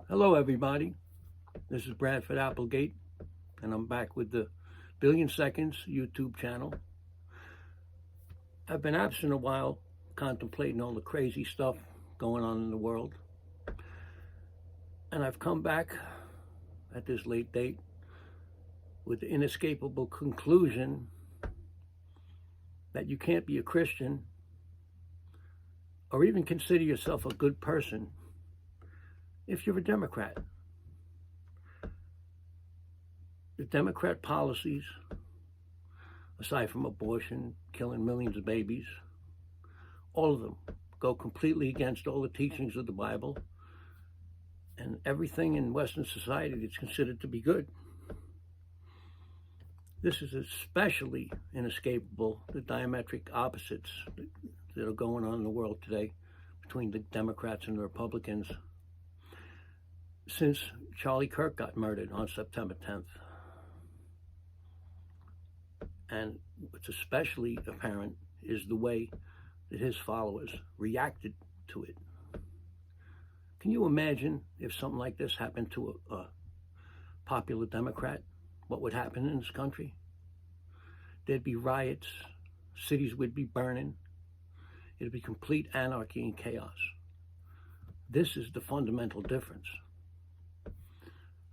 Hello, everybody. This is Bradford Applegate, and I'm back with the Billion Seconds YouTube channel. I've been absent a while, contemplating all the crazy stuff going on in the world, and I've come back at this late date with the inescapable conclusion that you can't be a Christian or even consider yourself a good person if you're a Democrat. The Democrat policies, aside from abortion, killing millions of babies, all of them go completely against all the teachings of the Bible and everything in Western society that's considered to be good. This is especially inescapable, the diametric opposites that are going on in the world today between the Democrats and the Republicans since Charlie Kirk got murdered on September 10th. And what's especially apparent is the way that his followers reacted to it. Can you imagine if something like this happened to a popular Democrat? What would happen in this country? There'd be riots, cities would be burning, it'd be complete anarchy and chaos. This is the fundamental difference.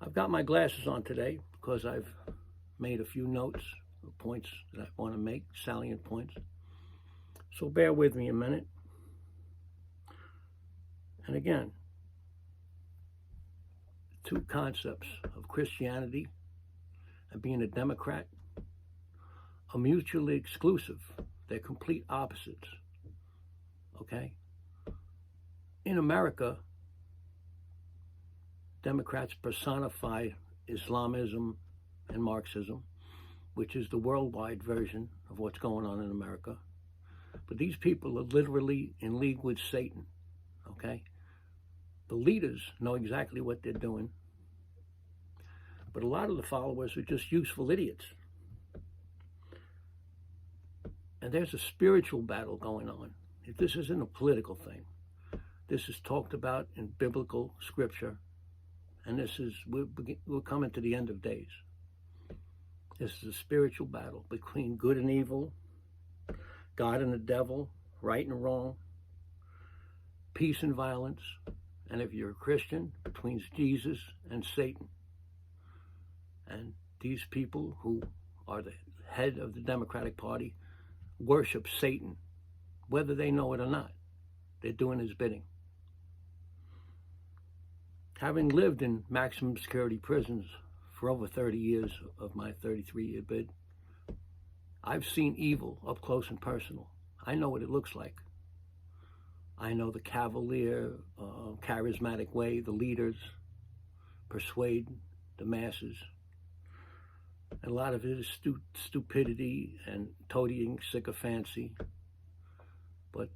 I've got my glasses on today because I've made a few notes, points that I want to make, salient points. So bear with me a minute. And again, two concepts of Christianity and being a Democrat are mutually exclusive. They're complete opposites. Okay? In America, Democrats personify Islamism and Marxism, which is the worldwide version of what's going on in America. But these people are literally in league with Satan, okay? The leaders know exactly what they're doing, but a lot of the followers are just useful idiots. And there's a spiritual battle going on. If this isn't a political thing, this is talked about in biblical scripture, and we're coming to the end of days. This is a spiritual battle between good and evil, God and the devil, right and wrong, peace and violence, and if you're a Christian, between Jesus and Satan. And these people who are the head of the Democratic Party worship Satan, whether they know it or not. They're doing his bidding. Having lived in maximum security prisons for over 30 years of my 33-year bid, I've seen evil up close and personal. I know what it looks like. I know the cavalier, charismatic way the leaders persuade the masses. And a lot of it is stupidity and toadying sycophancy. But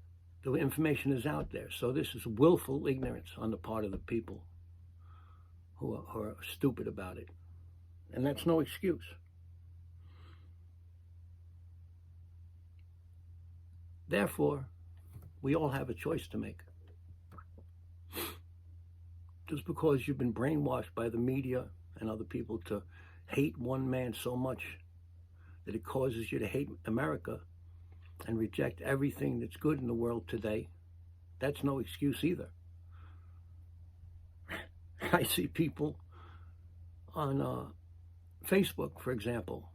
the information is out there. So this is willful ignorance on the part of the people who are stupid about it. And that's no excuse. Therefore, we all have a choice to make. Just because you've been brainwashed by the media and other people to hate one man so much that it causes you to hate America and reject everything that's good in the world today, that's no excuse either. I see people on Facebook, for example.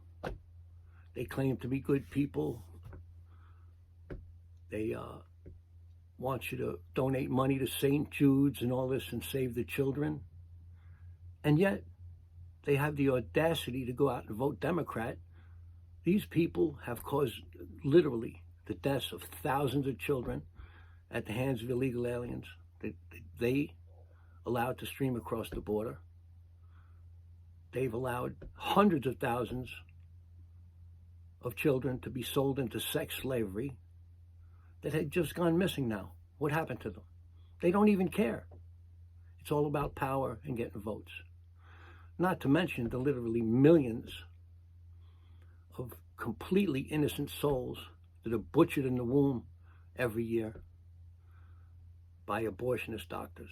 They claim to be good people. They want you to donate money to St. Jude's and all this and save the children. And yet, they have the audacity to go out and vote Democrat. These people have caused literally the deaths of thousands of children at the hands of illegal aliens that they allowed to stream across the border. They've allowed hundreds of thousands of children to be sold into sex slavery that had just gone missing now. What happened to them? They don't even care. It's all about power and getting votes. Not to mention the literally millions of completely innocent souls that are butchered in the womb every year by abortionist doctors.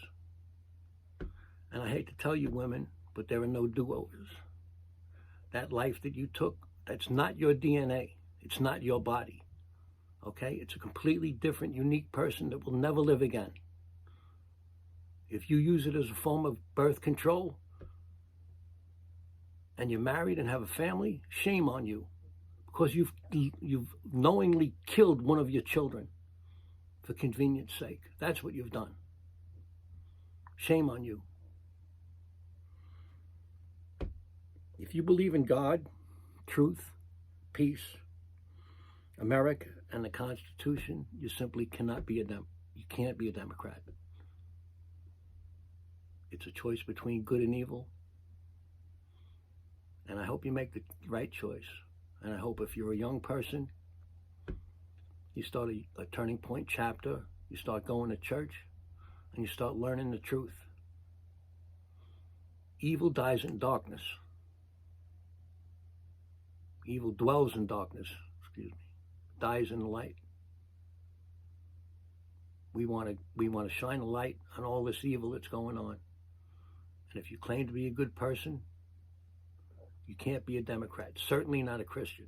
And I hate to tell you women, but there are no do-overs. That life that you took, that's not your DNA. It's not your body. Okay? It's a completely different, unique person that will never live again. If you use it as a form of birth control and you're married and have a family, shame on you, because you've knowingly killed one of your children for convenience sake. That's what you've done. Shame on you. If you believe in God, truth, peace, America, and the Constitution, you simply cannot be you can't be a Democrat. It's a choice between good and evil. And I hope you make the right choice. And I hope if you're a young person, you start a Turning Point chapter, you start going to church, and you start learning the truth. Evil dies in darkness. Evil dwells in darkness, dies in the light. We want to shine a light on all this evil that's going on. And if you claim to be a good person, you can't be a Democrat, certainly not a Christian.